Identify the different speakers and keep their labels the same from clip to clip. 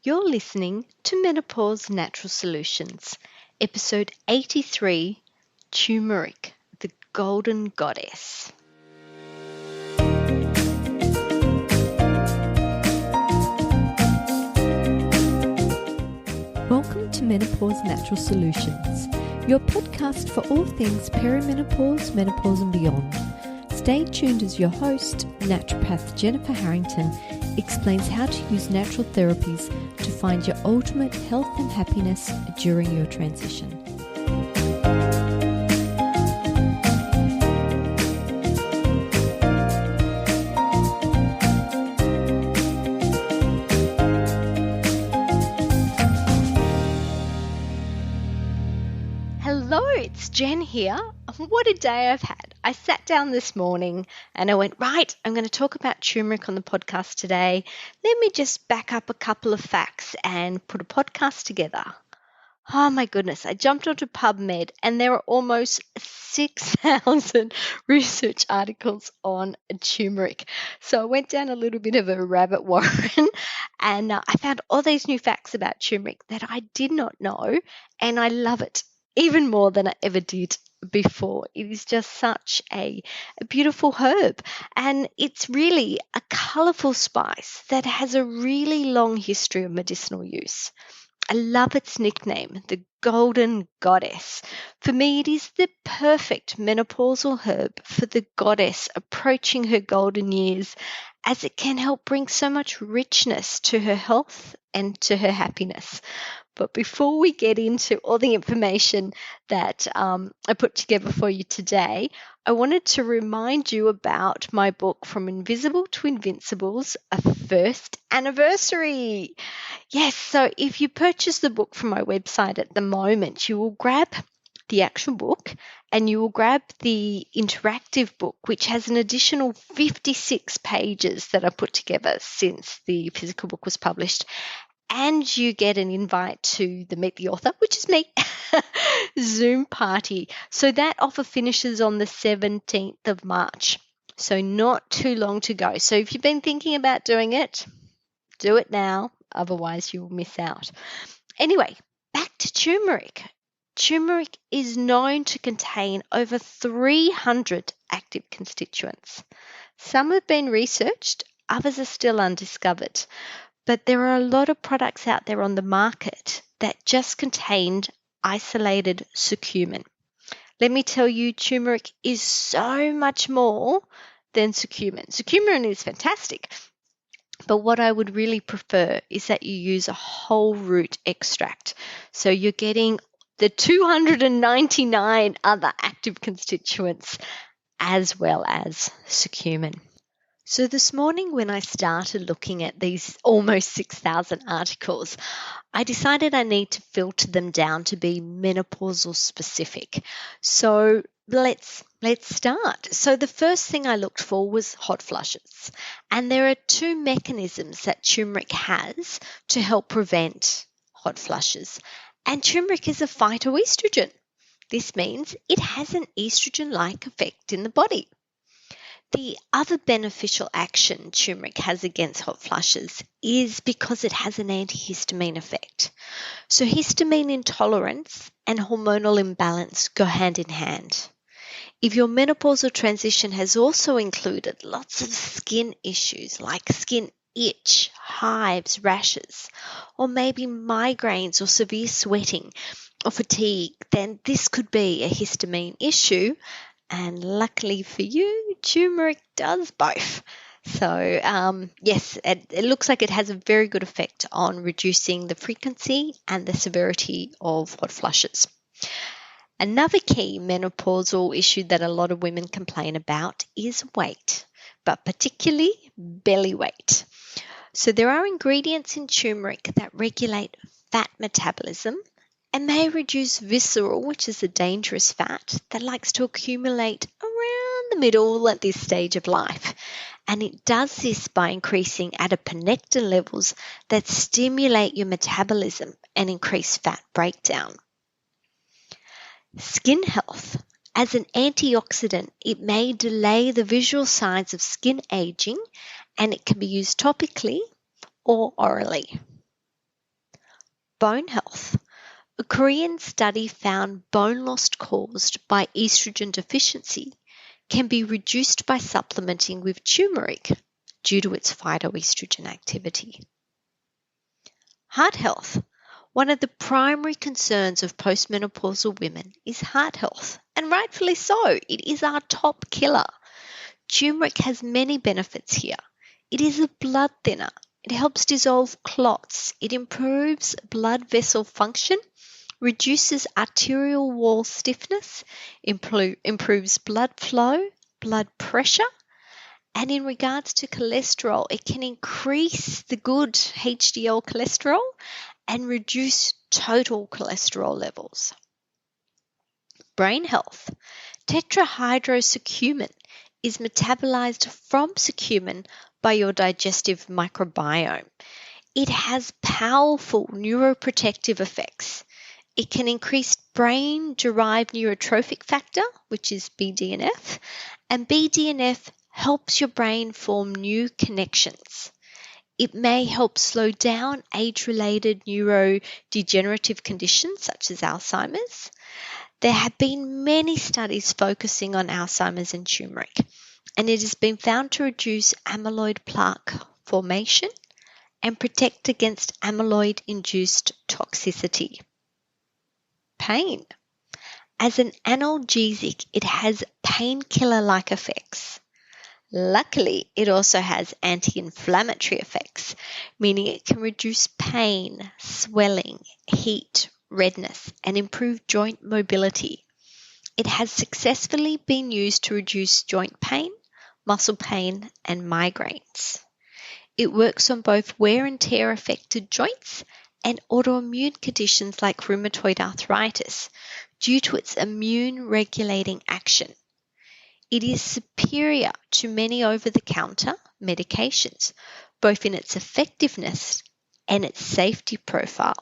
Speaker 1: You're listening to Menopause Natural Solutions, episode 83, Turmeric, the Golden Goddess.
Speaker 2: Welcome to Menopause Natural Solutions, your podcast for all things perimenopause, menopause and beyond. Stay tuned as your host, naturopath Jennifer Harrington, explains how to use natural therapies to find your ultimate health and happiness during your transition.
Speaker 1: Hello, it's Jen here. What a day I've had. I sat down this morning and I went, right, I'm going to talk about turmeric on the podcast today. Let me just back up a couple of facts and put a podcast together. Oh my goodness, I jumped onto PubMed and there are almost 6,000 research articles on turmeric. So I went down a little bit of a rabbit warren and I found all these new facts about turmeric that I did not know, and I love it even more than I ever did before. It is just such a beautiful herb, and it's really a colourful spice that has a really long history of medicinal use. I love its nickname, the Golden Goddess. For me, it is the perfect menopausal herb for the goddess approaching her golden years, as it can help bring so much richness to her health and to her happiness. But before we get into all the information that I put together for you today, I wanted to remind you about my book, From Invisible to Invincibles, a first anniversary. Yes, so if you purchase the book from my website at the moment, you will grab the actual book and you will grab the interactive book, which has an additional 56 pages that I put together since the physical book was published. And you get an invite to the Meet the Author, which is me, Zoom party. So that offer finishes on the 17th of March. So not too long to go. So if you've been thinking about doing it, do it now. Otherwise, you'll miss out. Anyway, back to turmeric. Turmeric is known to contain over 300 active constituents. Some have been researched, others are still undiscovered. But there are a lot of products out there on the market that just contained isolated curcumin. Let me tell you, turmeric is so much more than curcumin. Curcumin is fantastic, but what I would really prefer is that you use a whole root extract. So you're getting the 299 other active constituents as well as curcumin. So this morning when I started looking at these almost 6,000 articles, I decided I need to filter them down to be menopausal specific. So let's start. So the first thing I looked for was hot flushes. And there are two mechanisms that turmeric has to help prevent hot flushes. And turmeric is a phytoestrogen. This means it has an estrogen-like effect in the body. The other beneficial action turmeric has against hot flushes is because it has an antihistamine effect. So histamine intolerance and hormonal imbalance go hand in hand. If your menopausal transition has also included lots of skin issues like skin itch, hives, rashes, or maybe migraines or severe sweating or fatigue, then this could be a histamine issue. And luckily for you, turmeric does both. So yes, it looks like it has a very good effect on reducing the frequency and the severity of hot flushes. Another key menopausal issue that a lot of women complain about is weight, but particularly belly weight. So there are ingredients in turmeric that regulate fat metabolism and may reduce visceral, which is a dangerous fat that likes to accumulate around the middle at this stage of life. And it does this by increasing adiponectin levels that stimulate your metabolism and increase fat breakdown. Skin health. As an antioxidant, it may delay the visual signs of skin aging, and it can be used topically or orally. Bone health. A Korean study found bone loss caused by estrogen deficiency can be reduced by supplementing with turmeric due to its phytoestrogen activity. Heart health. One of the primary concerns of postmenopausal women is heart health, and rightfully so. It is our top killer. Turmeric has many benefits here. It is a blood thinner. It helps dissolve clots. It improves blood vessel function, reduces arterial wall stiffness, improves blood flow, blood pressure, and in regards to cholesterol, it can increase the good HDL cholesterol and reduce total cholesterol levels. Brain health. Tetrahydrocurcumin is metabolized from curcumin by your digestive microbiome. It has powerful neuroprotective effects. It can increase brain-derived neurotrophic factor, which is BDNF, and BDNF helps your brain form new connections. It may help slow down age-related neurodegenerative conditions such as Alzheimer's. There have been many studies focusing on Alzheimer's and turmeric, and it has been found to reduce amyloid plaque formation and protect against amyloid-induced toxicity. Pain. As an analgesic, it has painkiller-like effects. Luckily, it also has anti-inflammatory effects, meaning it can reduce pain, swelling, heat, redness, and improve joint mobility. It has successfully been used to reduce joint pain, muscle pain, and migraines. It works on both wear and tear affected joints and autoimmune conditions like rheumatoid arthritis due to its immune regulating action. It is superior to many over-the-counter medications, both in its effectiveness and its safety profile.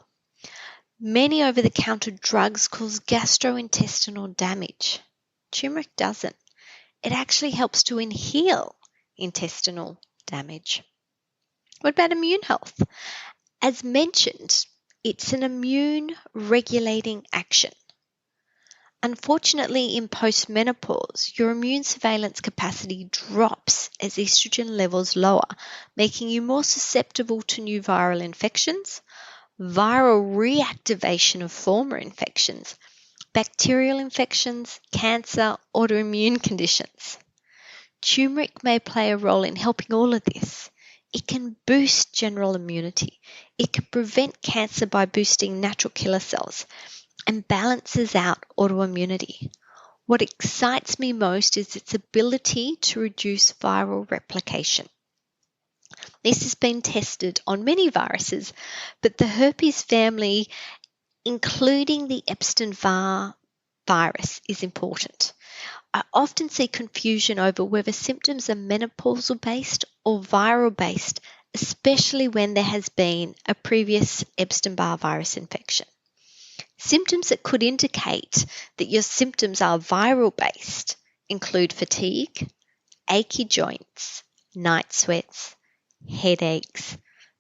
Speaker 1: Many over-the-counter drugs cause gastrointestinal damage. Turmeric doesn't. It actually helps to heal intestinal damage. What about immune health? As mentioned, it's an immune regulating action. Unfortunately, in postmenopause, your immune surveillance capacity drops as estrogen levels lower, making you more susceptible to new viral infections, viral reactivation of former infections, bacterial infections, cancer, autoimmune conditions. Turmeric may play a role in helping all of this. It can boost general immunity. It can prevent cancer by boosting natural killer cells and balances out autoimmunity. What excites me most is its ability to reduce viral replication. This has been tested on many viruses, but the herpes family, including the Epstein-Barr virus, is important. I often see confusion over whether symptoms are menopausal-based or viral-based, especially when there has been a previous Epstein-Barr virus infection. Symptoms that could indicate that your symptoms are viral-based include fatigue, achy joints, night sweats, headaches,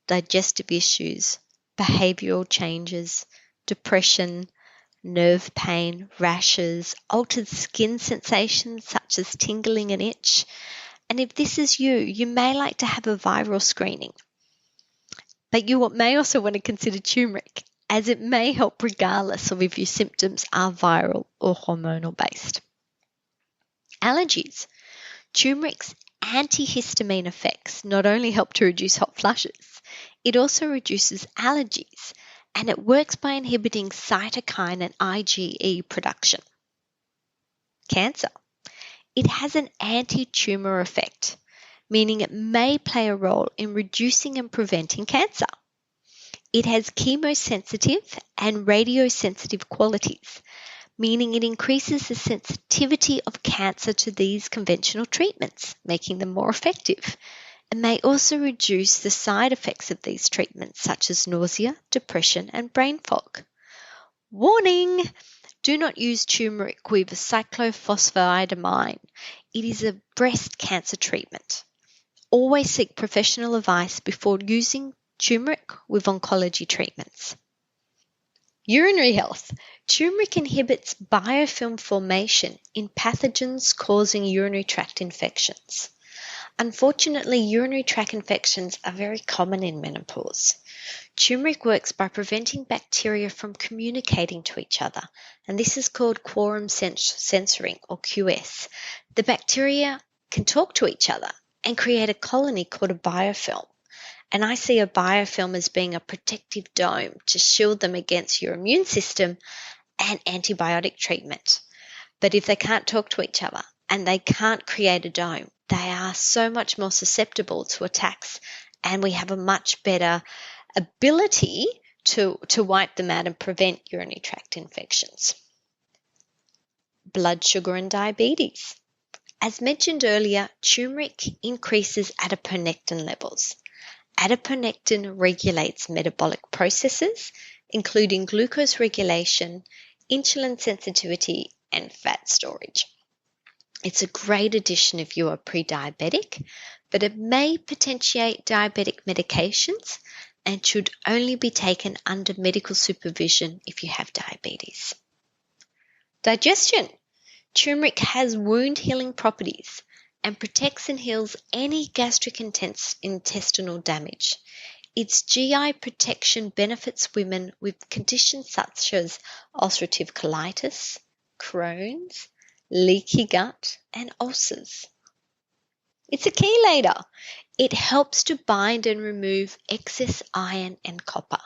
Speaker 1: digestive issues, behavioural changes, depression, nerve pain, rashes, altered skin sensations such as tingling and itch. And if this is you, you may like to have a viral screening. But you may also want to consider turmeric, as it may help regardless of if your symptoms are viral or hormonal based. Allergies. Turmeric's antihistamine effects not only help to reduce hot flushes, it also reduces allergies, and it works by inhibiting cytokine and IgE production. Cancer. It has an anti-tumor effect, meaning it may play a role in reducing and preventing cancer. It has chemosensitive and radiosensitive qualities, meaning it increases the sensitivity of cancer to these conventional treatments, making them more effective, and may also reduce the side effects of these treatments, such as nausea, depression, and brain fog. Warning! Do not use turmeric with cyclophosphamide. It is a breast cancer treatment. Always seek professional advice before using turmeric with oncology treatments. Urinary health. Turmeric inhibits biofilm formation in pathogens causing urinary tract infections. Unfortunately, urinary tract infections are very common in menopause. Turmeric works by preventing bacteria from communicating to each other, and this is called quorum censoring, or QS. The bacteria can talk to each other and create a colony called a biofilm. And I see a biofilm as being a protective dome to shield them against your immune system and antibiotic treatment. But if they can't talk to each other and they can't create a dome, they are so much more susceptible to attacks, and we have a much better ability to wipe them out and prevent urinary tract infections. Blood sugar and diabetes. As mentioned earlier, turmeric increases adiponectin levels. Adiponectin regulates metabolic processes, including glucose regulation, insulin sensitivity, and fat storage. It's a great addition if you are pre-diabetic, but it may potentiate diabetic medications and should only be taken under medical supervision if you have diabetes. Digestion. Turmeric has wound healing properties and protects and heals any gastric intestinal damage. Its GI protection benefits women with conditions such as ulcerative colitis, Crohn's, leaky gut, and ulcers. It's a chelator. It helps to bind and remove excess iron and copper.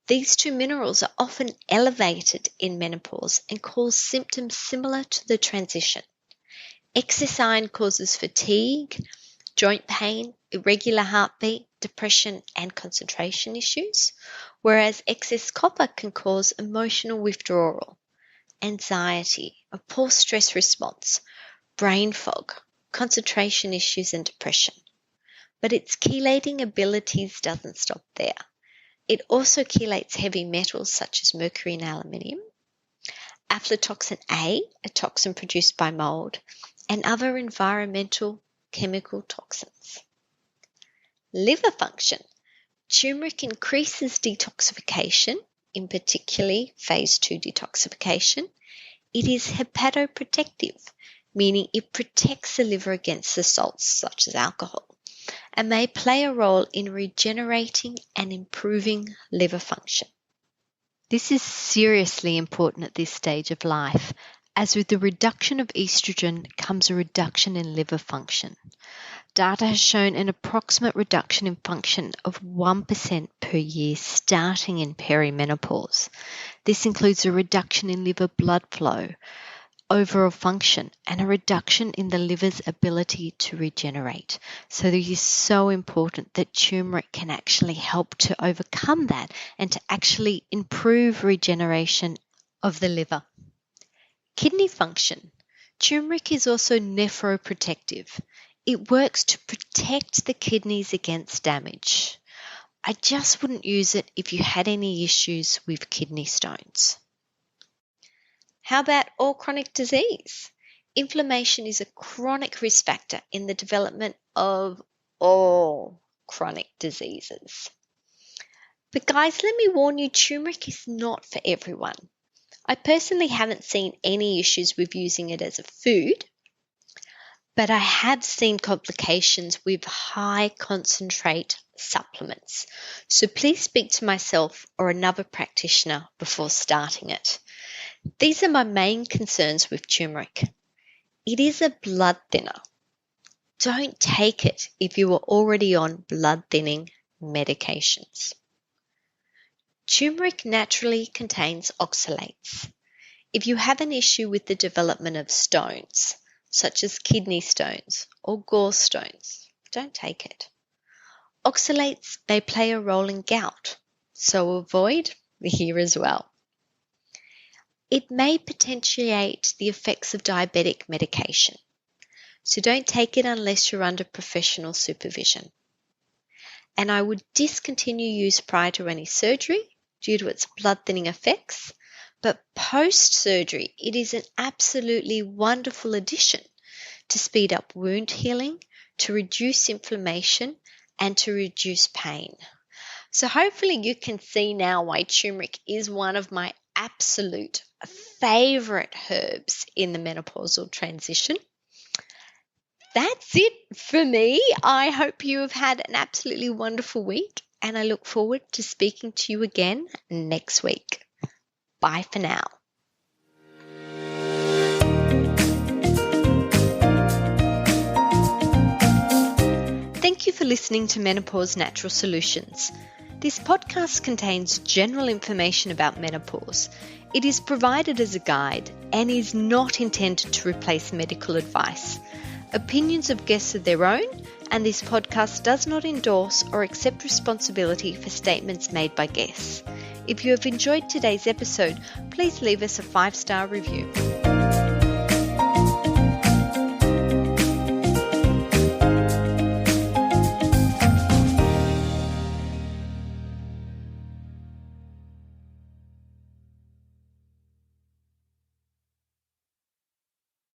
Speaker 1: These two minerals are often elevated in menopause and cause symptoms similar to the transition. Excess iron causes fatigue, joint pain, irregular heartbeat, depression, and concentration issues, whereas excess copper can cause emotional withdrawal, anxiety, a poor stress response, brain fog, concentration issues, and depression. But its chelating abilities doesn't stop there. It also chelates heavy metals such as mercury and aluminium, aflatoxin A, a toxin produced by mold, and other environmental chemical toxins. Liver function. Turmeric increases detoxification, in particularly phase 2 detoxification. It is hepatoprotective, meaning it protects the liver against the salts such as alcohol, and may play a role in regenerating and improving liver function. This is seriously important at this stage of life, as with the reduction of estrogen comes a reduction in liver function. Data has shown an approximate reduction in function of 1% per year starting in perimenopause. This includes a reduction in liver blood flow, overall function, and a reduction in the liver's ability to regenerate. So it is so important that turmeric can actually help to overcome that and to actually improve regeneration of the liver. Kidney function. Turmeric is also nephroprotective. It works to protect the kidneys against damage. I just wouldn't use it if you had any issues with kidney stones. How about all chronic disease? Inflammation is a chronic risk factor in the development of all chronic diseases. But guys, let me warn you, turmeric is not for everyone. I personally haven't seen any issues with using it as a food, but I have seen complications with high concentrate supplements. So please speak to myself or another practitioner before starting it. These are my main concerns with turmeric. It is a blood thinner. Don't take it if you are already on blood thinning medications. Turmeric naturally contains oxalates. If you have an issue with the development of stones, such as kidney stones or gallstones, don't take it. Oxalates may play a role in gout, so avoid here as well. It may potentiate the effects of diabetic medication, so don't take it unless you're under professional supervision. And I would discontinue use prior to any surgery due to its blood thinning effects, but post-surgery it is an absolutely wonderful addition to speed up wound healing, to reduce inflammation, and to reduce pain. So hopefully you can see now why turmeric is one of my absolute favorite herbs in the menopausal transition. That's it for me. I hope you have had an absolutely wonderful week, and I look forward to speaking to you again next week. Bye for now. Thank you for listening to Menopause Natural Solutions. This podcast contains general information about menopause. It is provided as a guide and is not intended to replace medical advice. Opinions of guests are their own, and this podcast does not endorse or accept responsibility for statements made by guests. If you have enjoyed today's episode, please leave us a 5-star review.